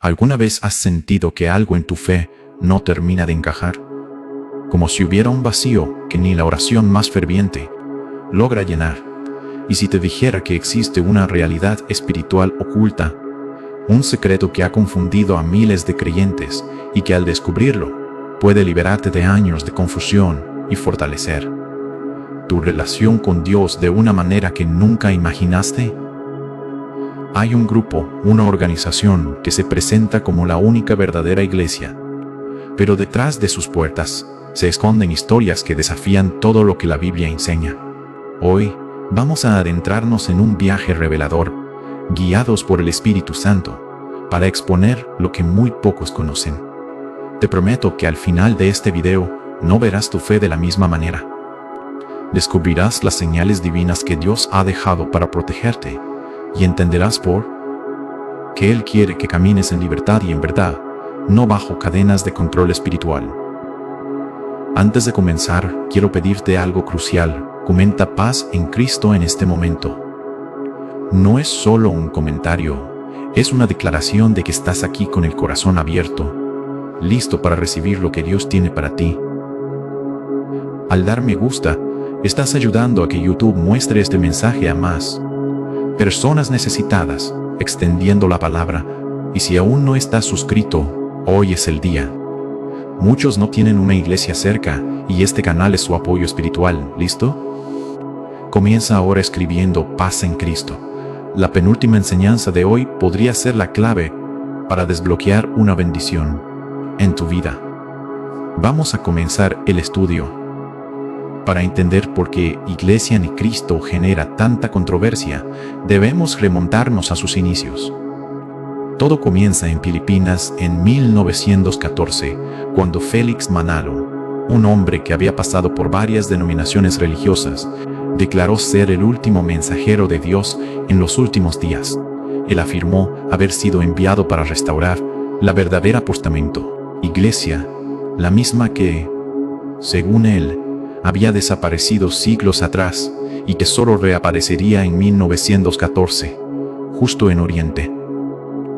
¿Alguna vez has sentido que algo en tu fe no termina de encajar? Como si hubiera un vacío que ni la oración más ferviente logra llenar. Y si te dijera que existe una realidad espiritual oculta, un secreto que ha confundido a miles de creyentes y que al descubrirlo puede liberarte de años de confusión y fortalecer tu relación con Dios de una manera que nunca imaginaste? Hay un grupo, una organización que se presenta como la única verdadera iglesia, pero detrás de sus puertas se esconden historias que desafían todo lo que la Biblia enseña. Hoy vamos a adentrarnos en un viaje revelador, guiados por el Espíritu Santo, para exponer lo que muy pocos conocen. Te prometo que al final de este video no verás tu fe de la misma manera. Descubrirás las señales divinas que Dios ha dejado para protegerte y entenderás por qué Él quiere que camines en libertad y en verdad, no bajo cadenas de control espiritual. Antes de comenzar, quiero pedirte algo crucial. Comenta paz en Cristo en este momento. No es solo un comentario, es una declaración de que estás aquí con el corazón abierto, listo para recibir lo que Dios tiene para ti. Al dar me gusta, estás ayudando a que YouTube muestre este mensaje a más personas necesitadas, extendiendo la palabra. Y si aún no estás suscrito, hoy es el día. Muchos no tienen una iglesia cerca y este canal es su apoyo espiritual. ¿Listo? Comienza ahora escribiendo paz en Cristo. La penúltima enseñanza de hoy podría ser la clave para desbloquear una bendición en tu vida. Vamos a comenzar el estudio. Para entender por qué Iglesia ni Cristo genera tanta controversia, debemos remontarnos a sus inicios. Todo comienza en Filipinas en 1914, cuando Félix Manalo, un hombre que había pasado por varias denominaciones religiosas, declaró ser el último mensajero de Dios en los últimos días. Él afirmó haber sido enviado para restaurar la verdadera postamento, iglesia, la misma que, según él, había desaparecido siglos atrás y que solo reaparecería en 1914, justo en Oriente.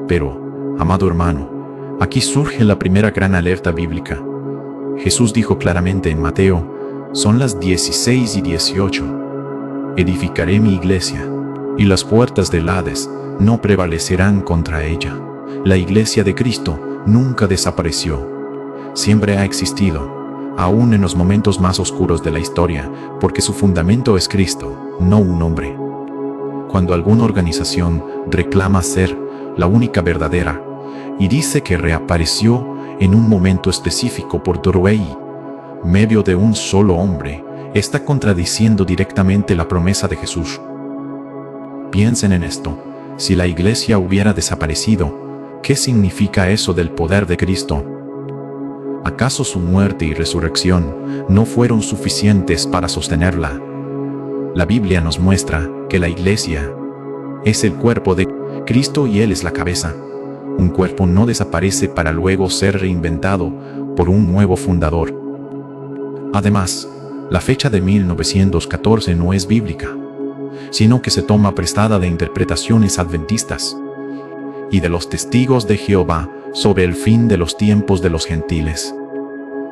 Pero, amado hermano, aquí surge la primera gran alerta bíblica. Jesús dijo claramente en Mateo, son las 16 y 18. Edificaré mi iglesia, y las puertas del Hades no prevalecerán contra ella. La iglesia de Cristo nunca desapareció. Siempre ha existido, aún en los momentos más oscuros de la historia, porque su fundamento es Cristo, no un hombre. Cuando alguna organización reclama ser la única verdadera, y dice que reapareció en un momento específico por Dorwey, medio de un solo hombre, está contradiciendo directamente la promesa de Jesús. Piensen en esto, si la iglesia hubiera desaparecido, ¿qué significa eso del poder de Cristo? ¿Acaso su muerte y resurrección no fueron suficientes para sostenerla? La Biblia nos muestra que la iglesia es el cuerpo de Cristo y Él es la cabeza. Un cuerpo no desaparece para luego ser reinventado por un nuevo fundador. Además, la fecha de 1914 no es bíblica, sino que se toma prestada de interpretaciones adventistas y de los testigos de Jehová sobre el fin de los tiempos de los gentiles.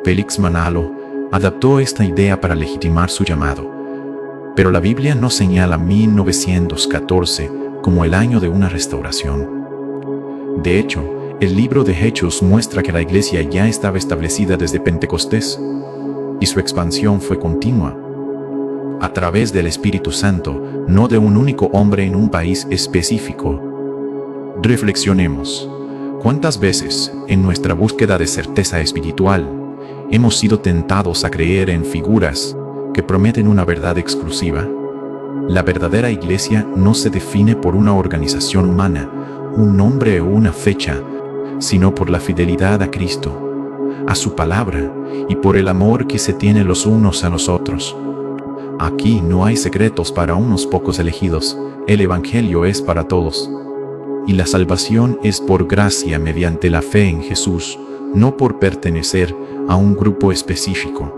Félix Manalo adaptó esta idea para legitimar su llamado, pero la Biblia no señala 1914 como el año de una restauración. De hecho, el libro de Hechos muestra que la iglesia ya estaba establecida desde Pentecostés, y su expansión fue continua, a través del Espíritu Santo, no de un único hombre en un país específico. Reflexionemos. ¿Cuántas veces, en nuestra búsqueda de certeza espiritual, hemos sido tentados a creer en figuras que prometen una verdad exclusiva? La verdadera iglesia no se define por una organización humana, un nombre o una fecha, sino por la fidelidad a Cristo, a su palabra y por el amor que se tiene los unos a los otros. Aquí no hay secretos para unos pocos elegidos, el Evangelio es para todos. Y la salvación es por gracia mediante la fe en Jesús, no por pertenecer a un grupo específico.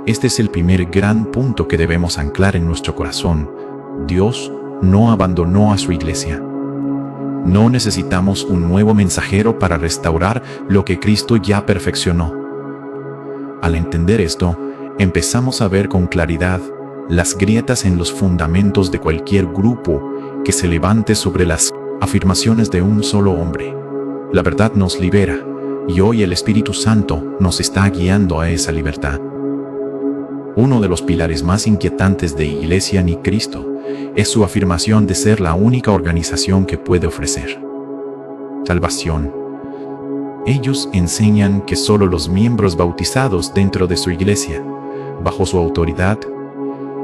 Este es el primer gran punto que debemos anclar en nuestro corazón. Dios no abandonó a su iglesia. No necesitamos un nuevo mensajero para restaurar lo que Cristo ya perfeccionó. Al entender esto, empezamos a ver con claridad las grietas en los fundamentos de cualquier grupo que se levante sobre las afirmaciones de un solo hombre. La verdad nos libera, y hoy el Espíritu Santo nos está guiando a esa libertad. Uno de los pilares más inquietantes de Iglesia ni Cristo es su afirmación de ser la única organización que puede ofrecer salvación. Ellos enseñan que solo los miembros bautizados dentro de su iglesia, bajo su autoridad,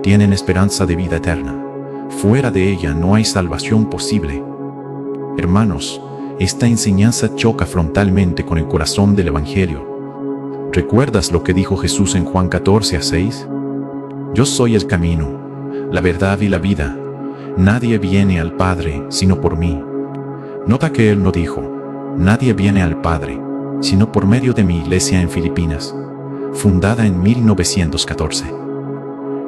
tienen esperanza de vida eterna. Fuera de ella no hay salvación posible. Hermanos, esta enseñanza choca frontalmente con el corazón del Evangelio. ¿Recuerdas lo que dijo Jesús en Juan 14:6? Yo soy el camino, la verdad y la vida. Nadie viene al Padre sino por mí. Nota que Él no dijo, nadie viene al Padre, sino por medio de mi iglesia en Filipinas, fundada en 1914.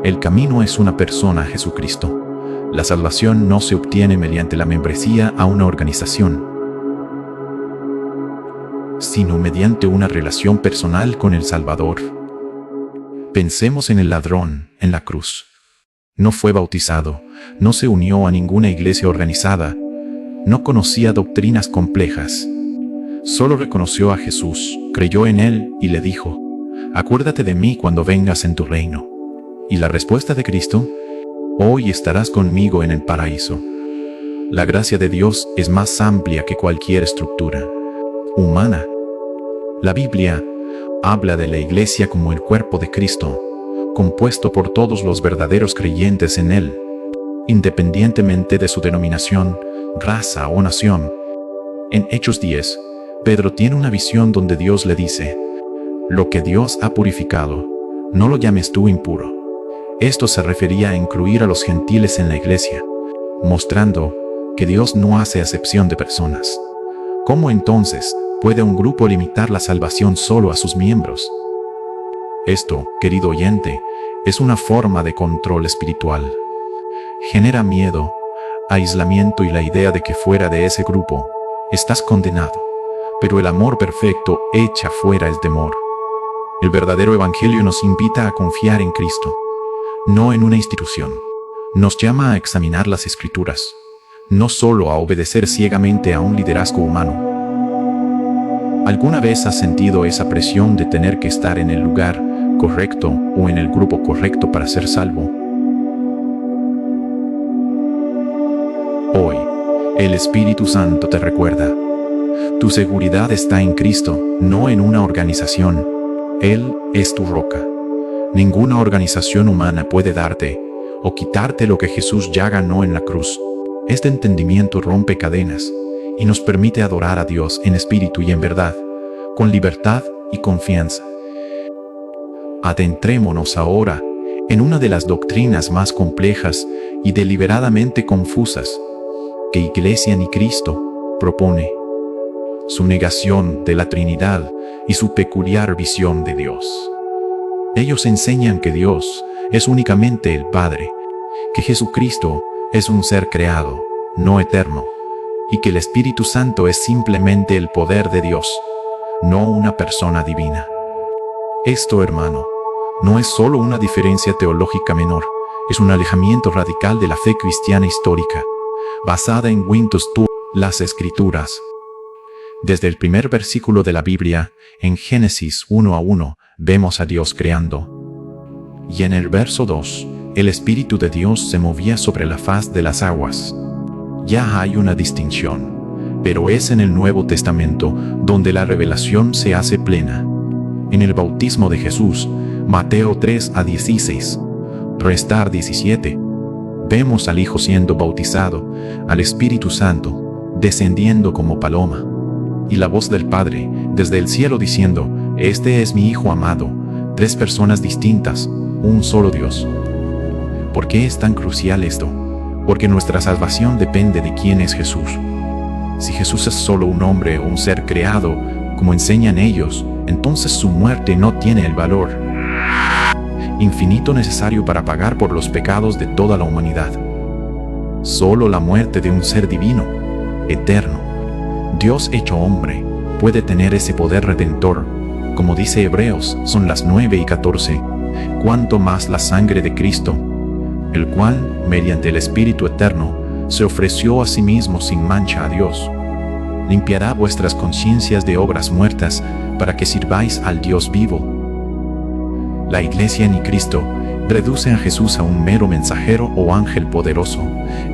El camino es una persona, Jesucristo. La salvación no se obtiene mediante la membresía a una organización, sino mediante una relación personal con el Salvador. Pensemos en el ladrón en la cruz. No fue bautizado, no se unió a ninguna iglesia organizada, no conocía doctrinas complejas. Solo reconoció a Jesús, creyó en Él y le dijo, acuérdate de mí cuando vengas en tu reino. Y la respuesta de Cristo, hoy estarás conmigo en el paraíso. La gracia de Dios es más amplia que cualquier estructura humana. La Biblia habla de la iglesia como el cuerpo de Cristo, compuesto por todos los verdaderos creyentes en Él, independientemente de su denominación, raza o nación. En Hechos 10, Pedro tiene una visión donde Dios le dice, lo que Dios ha purificado, no lo llames tú impuro. Esto se refería a incluir a los gentiles en la iglesia, mostrando que Dios no hace acepción de personas. ¿Cómo entonces puede un grupo limitar la salvación solo a sus miembros? Esto, querido oyente, es una forma de control espiritual. Genera miedo, aislamiento y la idea de que fuera de ese grupo estás condenado. Pero el amor perfecto echa fuera el temor. El verdadero evangelio nos invita a confiar en Cristo, no en una institución. Nos llama a examinar las Escrituras, no solo a obedecer ciegamente a un liderazgo humano. ¿Alguna vez has sentido esa presión de tener que estar en el lugar correcto o en el grupo correcto para ser salvo? Hoy, el Espíritu Santo te recuerda, tu seguridad está en Cristo, no en una organización. Él es tu roca. Ninguna organización humana puede darte o quitarte lo que Jesús ya ganó en la cruz. Este entendimiento rompe cadenas y nos permite adorar a Dios en espíritu y en verdad, con libertad y confianza. Adentrémonos ahora en una de las doctrinas más complejas y deliberadamente confusas que Iglesia ni Cristo propone: su negación de la Trinidad y su peculiar visión de Dios. Ellos enseñan que Dios es únicamente el Padre, que Jesucristo es un ser creado, no eterno, y que el Espíritu Santo es simplemente el poder de Dios, no una persona divina. Esto, hermano, no es solo una diferencia teológica menor, es un alejamiento radical de la fe cristiana histórica, basada en Wintus Tu, las Escrituras. Desde el primer versículo de la Biblia, en Génesis 1:1, vemos a Dios creando. Y en el verso 2, el Espíritu de Dios se movía sobre la faz de las aguas. Ya hay una distinción, pero es en el Nuevo Testamento donde la revelación se hace plena. En el bautismo de Jesús, Mateo 3:16, restar 17, vemos al Hijo siendo bautizado, al Espíritu Santo descendiendo como paloma, y la voz del Padre desde el cielo diciendo, este es mi Hijo amado. 3 personas distintas, un solo Dios. ¿Por qué es tan crucial esto? Porque nuestra salvación depende de quién es Jesús. Si Jesús es solo un hombre o un ser creado, como enseñan ellos, entonces su muerte no tiene el valor infinito necesario para pagar por los pecados de toda la humanidad. Solo la muerte de un ser divino eterno. Dios hecho hombre puede tener ese poder redentor. Como dice Hebreos, son las 9:14. Cuanto más la sangre de Cristo, el cual, mediante el Espíritu eterno, se ofreció a sí mismo sin mancha a Dios, limpiará vuestras conciencias de obras muertas para que sirváis al Dios vivo. La Iglesia ni Cristo reduce a Jesús a un mero mensajero o ángel poderoso,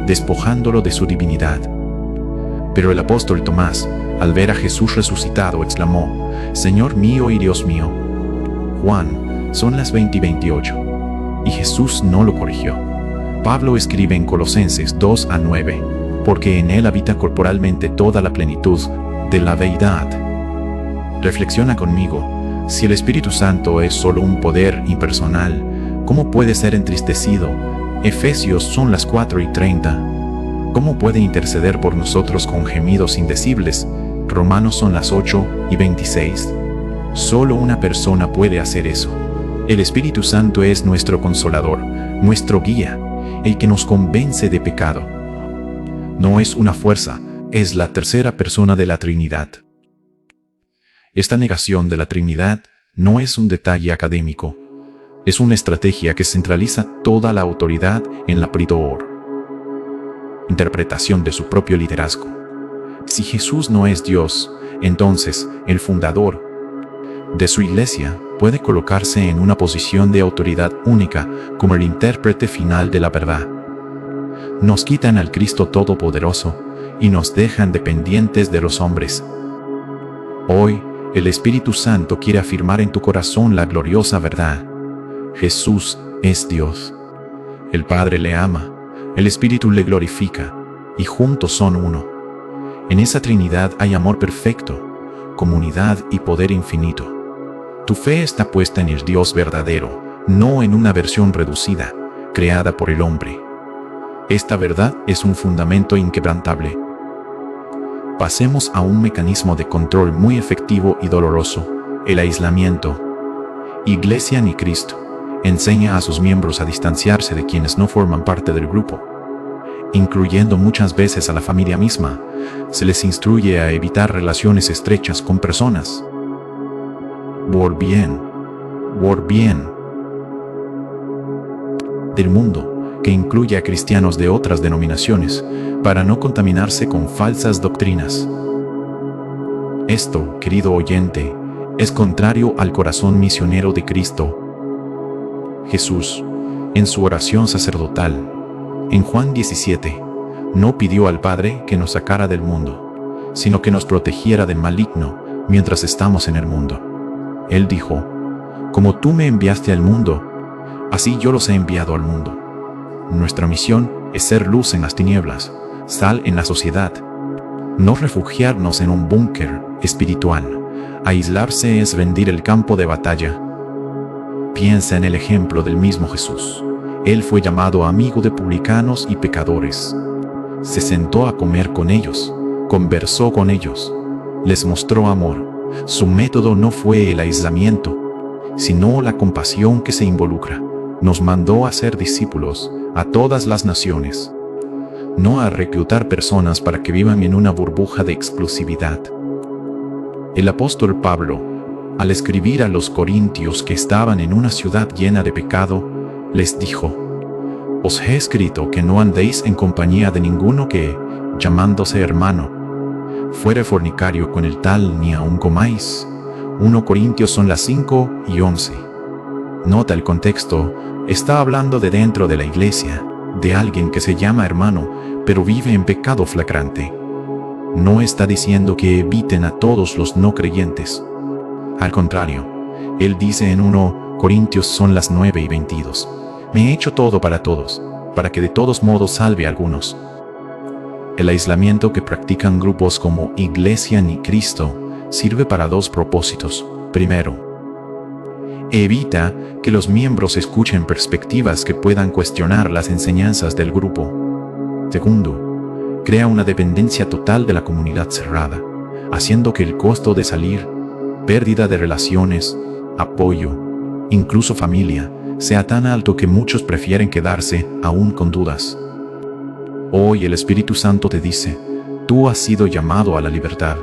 despojándolo de su divinidad. Pero el apóstol Tomás, al ver a Jesús resucitado, exclamó: Señor mío y Dios mío. Juan, son las 20:28. Y Jesús no lo corrigió. Pablo escribe en Colosenses 2:9, porque en él habita corporalmente toda la plenitud de la deidad. Reflexiona conmigo, si el Espíritu Santo es solo un poder impersonal, ¿cómo puede ser entristecido? Efesios son las 4:30. ¿Cómo puede interceder por nosotros con gemidos indecibles? Romanos son las 8:26. Solo una persona puede hacer eso. El Espíritu Santo es nuestro consolador, nuestro guía, el que nos convence de pecado. No es una fuerza, es la tercera persona de la Trinidad. Esta negación de la Trinidad no es un detalle académico, es una estrategia que centraliza toda la autoridad en la prior interpretación de su propio liderazgo. Si Jesús no es Dios, entonces el fundador de su iglesia puede colocarse en una posición de autoridad única como el intérprete final de la verdad. Nos quitan al Cristo Todopoderoso y nos dejan dependientes de los hombres. Hoy, el Espíritu Santo quiere afirmar en tu corazón la gloriosa verdad. Jesús es Dios. El Padre le ama, el Espíritu le glorifica, y juntos son uno. En esa Trinidad hay amor perfecto, comunidad y poder infinito. Tu fe está puesta en el Dios verdadero, no en una versión reducida, creada por el hombre. Esta verdad es un fundamento inquebrantable. Pasemos a un mecanismo de control muy efectivo y doloroso, el aislamiento. Iglesia ni Cristo enseña a sus miembros a distanciarse de quienes no forman parte del grupo, incluyendo muchas veces a la familia misma. Se les instruye a evitar relaciones estrechas con personas por bien del mundo, que incluye a cristianos de otras denominaciones, para no contaminarse con falsas doctrinas. Esto, querido oyente, es contrario al corazón misionero de Cristo. Jesús, en su oración sacerdotal, en Juan 17, no pidió al Padre que nos sacara del mundo, sino que nos protegiera del maligno mientras estamos en el mundo. Él dijo: como tú me enviaste al mundo, así yo los he enviado al mundo. Nuestra misión es ser luz en las tinieblas, sal en la sociedad. No refugiarnos en un búnker espiritual. Aislarse es rendir el campo de batalla. Piensa en el ejemplo del mismo Jesús. Él fue llamado amigo de publicanos y pecadores. Se sentó a comer con ellos, conversó con ellos, les mostró amor. Su método no fue el aislamiento, sino la compasión que se involucra. Nos mandó a ser discípulos a todas las naciones, no a reclutar personas para que vivan en una burbuja de exclusividad. El apóstol Pablo, al escribir a los corintios que estaban en una ciudad llena de pecado, les dijo: os he escrito que no andéis en compañía de ninguno que, llamándose hermano, fuere fornicario con el tal, ni aun comáis. 1 Corintios son las 5:11. Nota el contexto, está hablando de dentro de la iglesia, de alguien que se llama hermano, pero vive en pecado flagrante. No está diciendo que eviten a todos los no creyentes. Al contrario, él dice en 1 Corintios son las 9:22. Me he hecho todo para todos, para que de todos modos salve a algunos. El aislamiento que practican grupos como Iglesia ni Cristo sirve para dos propósitos. Primero, evita que los miembros escuchen perspectivas que puedan cuestionar las enseñanzas del grupo. Segundo, crea una dependencia total de la comunidad cerrada, haciendo que el costo de salir, pérdida de relaciones, apoyo, incluso familia, sea tan alto que muchos prefieren quedarse aún con dudas. Hoy el Espíritu Santo te dice: Tú has sido llamado a la libertad.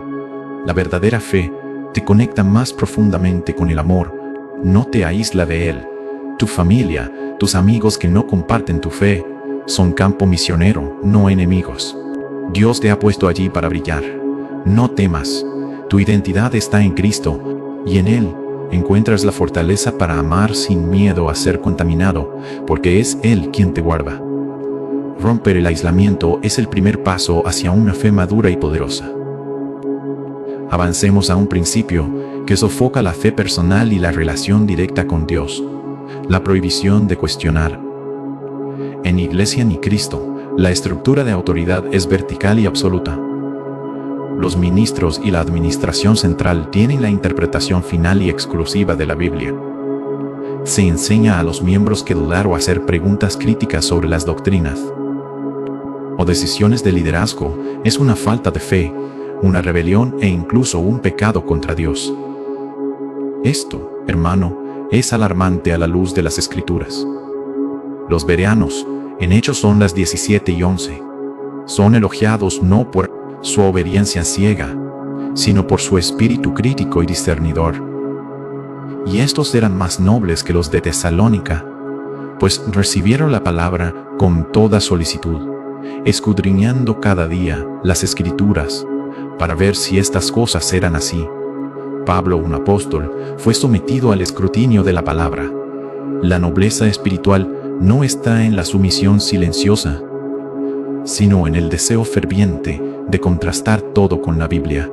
La verdadera fe te conecta más profundamente con el amor, no te aísla de él. Tu familia, tus amigos que no comparten tu fe, son campo misionero, no enemigos. Dios te ha puesto allí para brillar. No temas, tu identidad está en Cristo, y en Él encuentras la fortaleza para amar sin miedo a ser contaminado, porque es Él quien te guarda. Romper el aislamiento es el primer paso hacia una fe madura y poderosa. Avancemos a un principio que sofoca la fe personal y la relación directa con Dios: la prohibición de cuestionar. En Iglesia ni Cristo, la estructura de autoridad es vertical y absoluta. Los ministros y la administración central tienen la interpretación final y exclusiva de la Biblia. Se enseña a los miembros que dudar o hacer preguntas críticas sobre las doctrinas o decisiones de liderazgo es una falta de fe, una rebelión e incluso un pecado contra Dios. Esto, hermano, es alarmante a la luz de las Escrituras. Los bereanos, en Hechos son las 17 y 11, son elogiados no por su obediencia ciega, sino por su espíritu crítico y discernidor. Y estos eran más nobles que los de Tesalónica, pues recibieron la palabra con toda solicitud, escudriñando cada día las Escrituras, para ver si estas cosas eran así. Pablo, un apóstol, fue sometido al escrutinio de la palabra. La nobleza espiritual no está en la sumisión silenciosa, sino en el deseo ferviente de contrastar todo con la Biblia.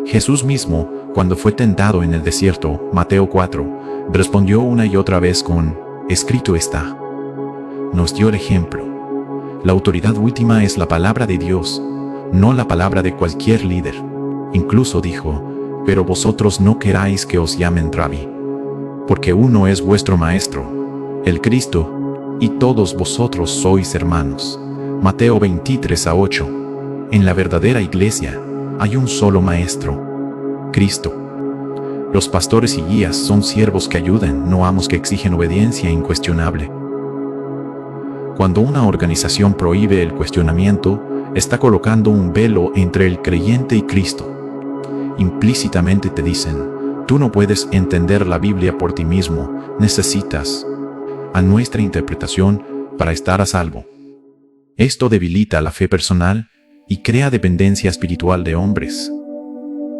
Jesús mismo, cuando fue tentado en el desierto, Mateo 4, respondió una y otra vez con: escrito está. Nos dio el ejemplo. La autoridad última es la palabra de Dios, no la palabra de cualquier líder. Incluso dijo: pero vosotros no queráis que os llamen Rabí, porque uno es vuestro maestro, el Cristo, y todos vosotros sois hermanos. Mateo 23:8. En la verdadera iglesia hay un solo maestro, Cristo. Los pastores y guías son siervos que ayudan, no amos que exigen obediencia incuestionable. Cuando una organización prohíbe el cuestionamiento, está colocando un velo entre el creyente y Cristo. Implícitamente te dicen: tú no puedes entender la Biblia por ti mismo, necesitas a nuestra interpretación para estar a salvo. Esto debilita la fe personal y crea dependencia espiritual de hombres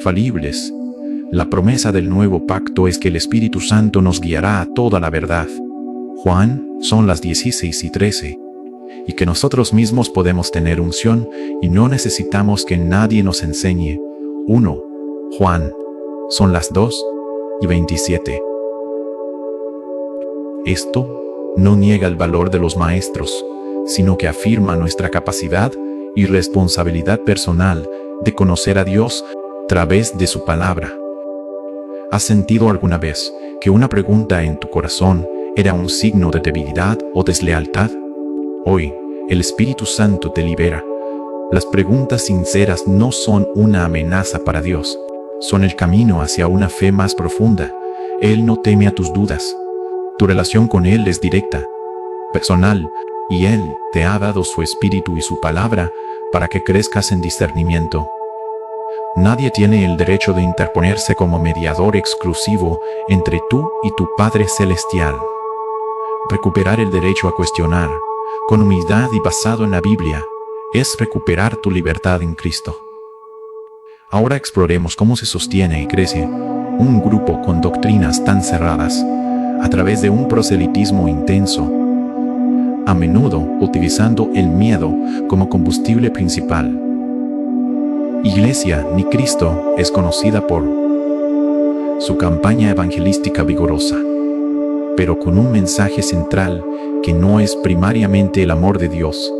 falibles. La promesa del nuevo pacto es que el Espíritu Santo nos guiará a toda la verdad. Juan son las 16 y 13. Y que nosotros mismos podemos tener unción y no necesitamos que nadie nos enseñe. 1 Juan son las 2 y 27. Esto no niega el valor de los maestros, sino que afirma nuestra capacidad y responsabilidad personal de conocer a Dios a través de su palabra. ¿Has sentido alguna vez que una pregunta en tu corazón era un signo de debilidad o deslealtad? Hoy, el Espíritu Santo te libera. Las preguntas sinceras no son una amenaza para Dios, son el camino hacia una fe más profunda. Él no teme a tus dudas. Tu relación con Él es directa, personal, y Él te ha dado su Espíritu y su palabra para que crezcas en discernimiento. Nadie tiene el derecho de interponerse como mediador exclusivo entre tú y tu Padre Celestial. Recuperar el derecho a cuestionar, con humildad y basado en la Biblia, es recuperar tu libertad en Cristo. Ahora exploremos cómo se sostiene y crece un grupo con doctrinas tan cerradas a través de un proselitismo intenso, a menudo utilizando el miedo como combustible principal. Iglesia ni Cristo es conocida por su campaña evangelística vigorosa, pero con un mensaje central que no es primariamente el amor de Dios,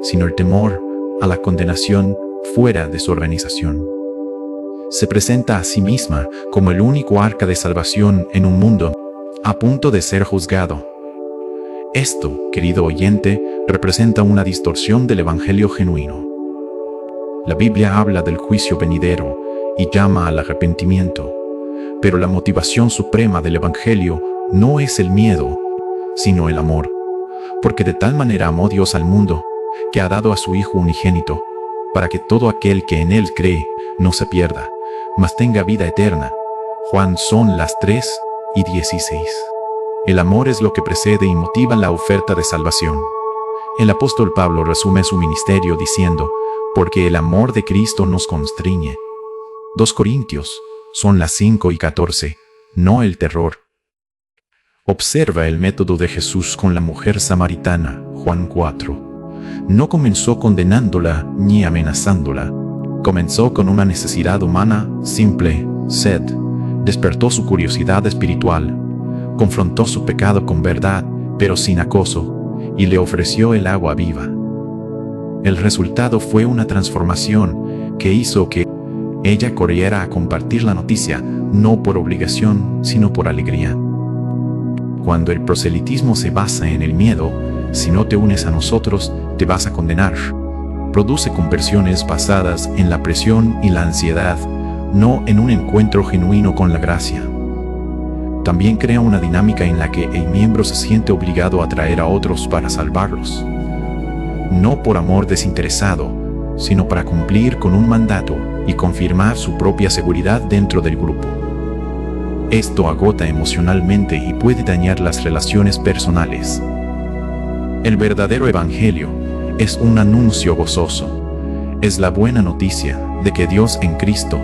sino el temor a la condenación fuera de su organización. Se presenta a sí misma como el único arca de salvación en un mundo a punto de ser juzgado. Esto, querido oyente, representa una distorsión del evangelio genuino. La Biblia habla del juicio venidero y llama al arrepentimiento, pero la motivación suprema del evangelio no es el miedo, sino el amor, porque de tal manera amó Dios al mundo, que ha dado a su Hijo unigénito, para que todo aquel que en Él cree no se pierda, mas tenga vida eterna. Juan son las 3:16. El amor es lo que precede y motiva la oferta de salvación. El apóstol Pablo resume su ministerio diciendo, porque el amor de Cristo nos constriñe. 2 Corintios son las 5:14, no el terror. Observa el método de Jesús con la mujer samaritana, Juan 4. No comenzó condenándola ni amenazándola. Comenzó con una necesidad humana, simple, sed. Despertó su curiosidad espiritual. Confrontó su pecado con verdad, pero sin acoso, y le ofreció el agua viva. El resultado fue una transformación que hizo que ella corriera a compartir la noticia, no por obligación, sino por alegría. Cuando el proselitismo se basa en el miedo, si no te unes a nosotros, te vas a condenar. Produce conversiones basadas en la presión y la ansiedad, no en un encuentro genuino con la gracia. También crea una dinámica en la que el miembro se siente obligado a atraer a otros para salvarlos. No por amor desinteresado, sino para cumplir con un mandato y confirmar su propia seguridad dentro del grupo. Esto agota emocionalmente y puede dañar las relaciones personales. El verdadero evangelio es un anuncio gozoso. Es la buena noticia de que Dios en Cristo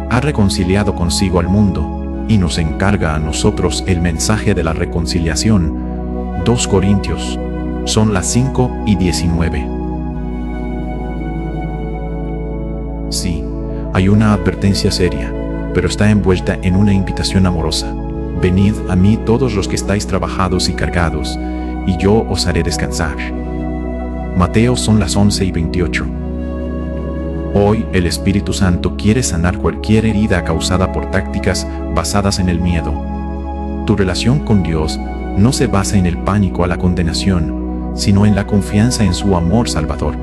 ha reconciliado consigo al mundo y nos encarga a nosotros el mensaje de la reconciliación. 2 Corintios son las 5:19. Sí, hay una advertencia seria, pero está envuelta en una invitación amorosa. Venid a mí todos los que estáis trabajados y cargados, y yo os haré descansar. Mateo son las 11:28. Hoy el Espíritu Santo quiere sanar cualquier herida causada por tácticas basadas en el miedo. Tu relación con Dios no se basa en el pánico a la condenación, sino en la confianza en su amor salvador.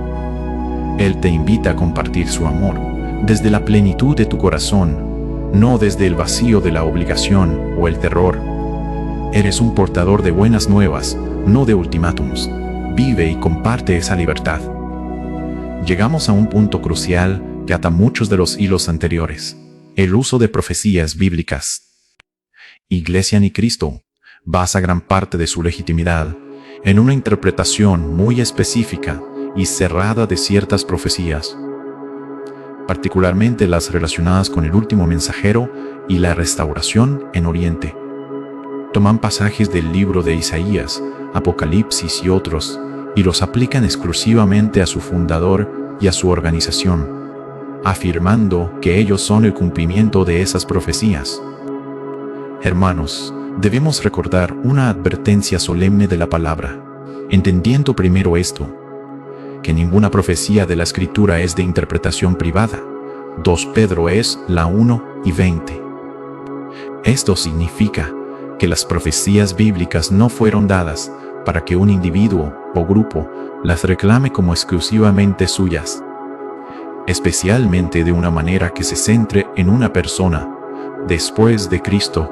Él te invita a compartir su amor desde la plenitud de tu corazón, no desde el vacío de la obligación o el terror. Eres un portador de buenas nuevas, no de ultimátums. Vive y comparte esa libertad. Llegamos a un punto crucial que ata muchos de los hilos anteriores: el uso de profecías bíblicas. Iglesia ni Cristo basa gran parte de su legitimidad en una interpretación muy específica y cerrada de ciertas profecías, particularmente las relacionadas con el último mensajero y la restauración en Oriente. Toman pasajes del libro de Isaías, Apocalipsis y otros, y los aplican exclusivamente a su fundador y a su organización, afirmando que ellos son el cumplimiento de esas profecías. Hermanos, debemos recordar una advertencia solemne de la palabra, entendiendo primero esto, que ninguna profecía de la Escritura es de interpretación privada. 2 Pedro es la 1:20. Esto significa que las profecías bíblicas no fueron dadas para que un individuo o grupo las reclame como exclusivamente suyas, especialmente de una manera que se centre en una persona. Después de Cristo,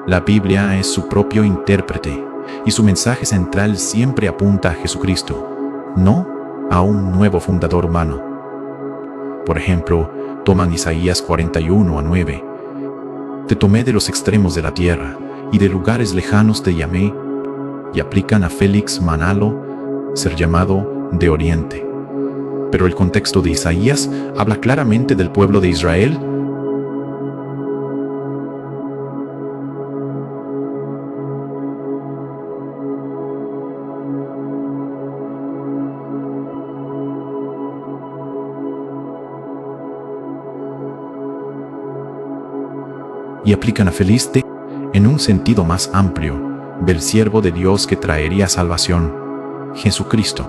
la Biblia es su propio intérprete, y su mensaje central siempre apunta a Jesucristo, no a un nuevo fundador humano. Por ejemplo, toman Isaías 41:9. Te tomé de los extremos de la tierra, y de lugares lejanos te llamé, y aplican a Félix Manalo, ser llamado de Oriente. Pero el contexto de Isaías habla claramente del pueblo de Israel. Y aplican a Feliste en un sentido más amplio, del siervo de Dios que traería salvación, Jesucristo.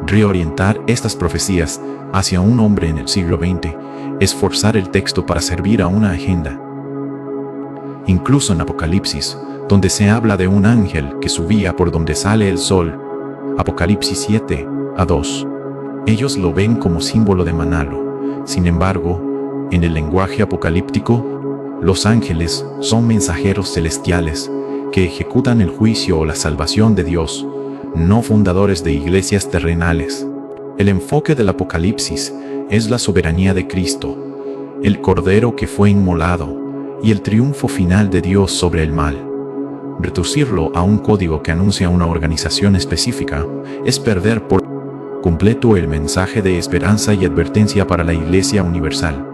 Reorientar estas profecías hacia un hombre en el siglo XX es forzar el texto para servir a una agenda. Incluso en Apocalipsis, donde se habla de un ángel que subía por donde sale el sol, Apocalipsis 7:2, ellos lo ven como símbolo de Manalo. Sin embargo, en el lenguaje apocalíptico, los ángeles son mensajeros celestiales que ejecutan el juicio o la salvación de Dios, no fundadores de iglesias terrenales. El enfoque del Apocalipsis es la soberanía de Cristo, el Cordero que fue inmolado y el triunfo final de Dios sobre el mal. Reducirlo a un código que anuncia una organización específica es perder por completo el mensaje de esperanza y advertencia para la Iglesia universal.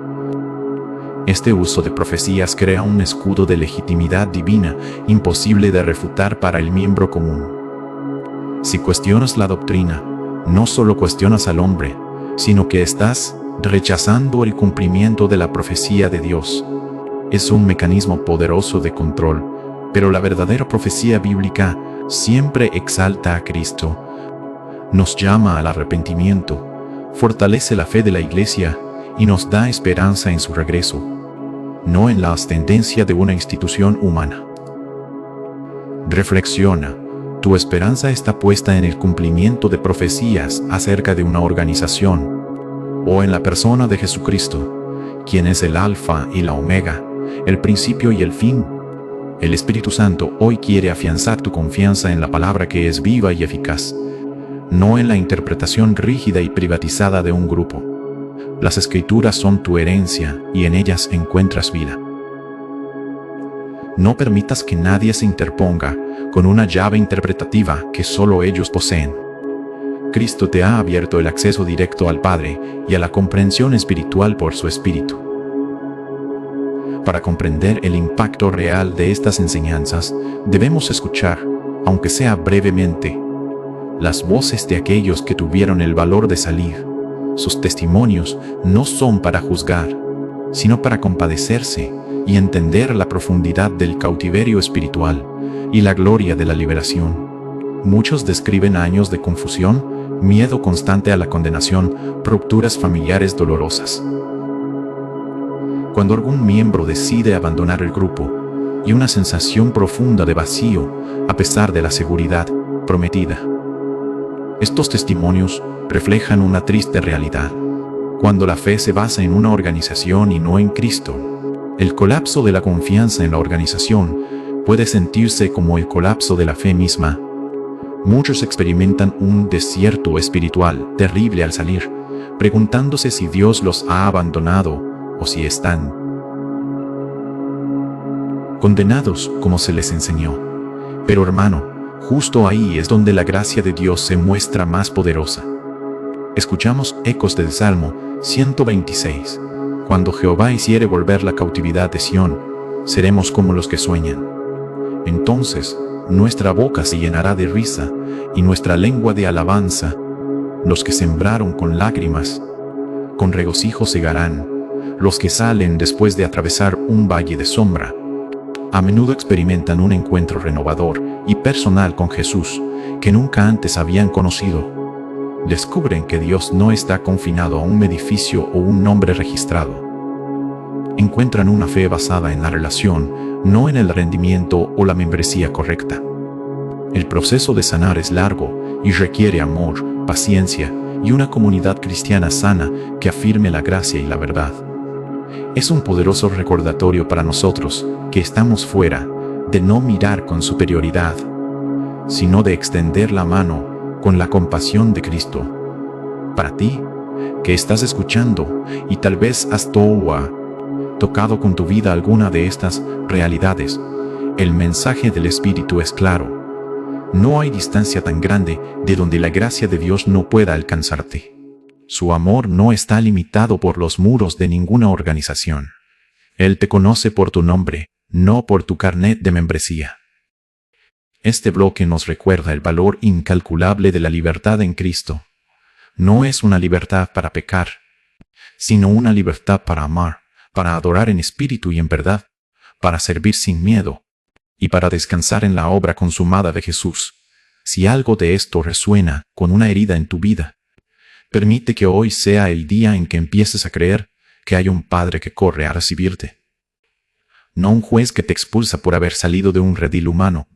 Este uso de profecías crea un escudo de legitimidad divina imposible de refutar para el miembro común. Si cuestionas la doctrina, no solo cuestionas al hombre, sino que estás rechazando el cumplimiento de la profecía de Dios. Es un mecanismo poderoso de control, pero la verdadera profecía bíblica siempre exalta a Cristo, nos llama al arrepentimiento, fortalece la fe de la Iglesia y nos da esperanza en su regreso, no en la ascendencia de una institución humana. Reflexiona. Tu esperanza está puesta en el cumplimiento de profecías acerca de una organización, o en la persona de Jesucristo, quien es el Alfa y la Omega, el principio y el fin. El Espíritu Santo hoy quiere afianzar tu confianza en la palabra que es viva y eficaz, no en la interpretación rígida y privatizada de un grupo. Las Escrituras son tu herencia y en ellas encuentras vida. No permitas que nadie se interponga con una llave interpretativa que solo ellos poseen. Cristo te ha abierto el acceso directo al Padre y a la comprensión espiritual por su Espíritu. Para comprender el impacto real de estas enseñanzas, debemos escuchar, aunque sea brevemente, las voces de aquellos que tuvieron el valor de salir. Sus testimonios no son para juzgar, sino para compadecerse y entender la profundidad del cautiverio espiritual y la gloria de la liberación. Muchos describen años de confusión, miedo constante a la condenación, rupturas familiares dolorosas. Cuando algún miembro decide abandonar el grupo, y una sensación profunda de vacío a pesar de la seguridad prometida. Estos testimonios reflejan una triste realidad. Cuando la fe se basa en una organización y no en Cristo, el colapso de la confianza en la organización puede sentirse como el colapso de la fe misma. Muchos experimentan un desierto espiritual terrible al salir, preguntándose si Dios los ha abandonado o si están condenados como se les enseñó. Pero hermano, justo ahí es donde la gracia de Dios se muestra más poderosa. Escuchamos ecos del Salmo 126. Cuando Jehová hiciere volver la cautividad de Sión, seremos como los que sueñan. Entonces, nuestra boca se llenará de risa y nuestra lengua de alabanza. Los que sembraron con lágrimas, con regocijo segarán. Los que salen después de atravesar un valle de sombra, a menudo experimentan un encuentro renovador y personal con Jesús que nunca antes habían conocido. Descubren que Dios no está confinado a un edificio o un nombre registrado. Encuentran una fe basada en la relación, no en el rendimiento o la membresía correcta. El proceso de sanar es largo y requiere amor, paciencia y una comunidad cristiana sana que afirme la gracia y la verdad. Es un poderoso recordatorio para nosotros que estamos fuera de no mirar con superioridad, sino de extender la mano con la compasión de Cristo. Para ti, que estás escuchando y tal vez has tocado con tu vida alguna de estas realidades, el mensaje del Espíritu es claro. No hay distancia tan grande de donde la gracia de Dios no pueda alcanzarte. Su amor no está limitado por los muros de ninguna organización. Él te conoce por tu nombre, no por tu carnet de membresía. Este bloque nos recuerda el valor incalculable de la libertad en Cristo. No es una libertad para pecar, sino una libertad para amar, para adorar en espíritu y en verdad, para servir sin miedo, y para descansar en la obra consumada de Jesús. Si algo de esto resuena con una herida en tu vida, permite que hoy sea el día en que empieces a creer que hay un Padre que corre a recibirte. No un juez que te expulsa por haber salido de un redil humano,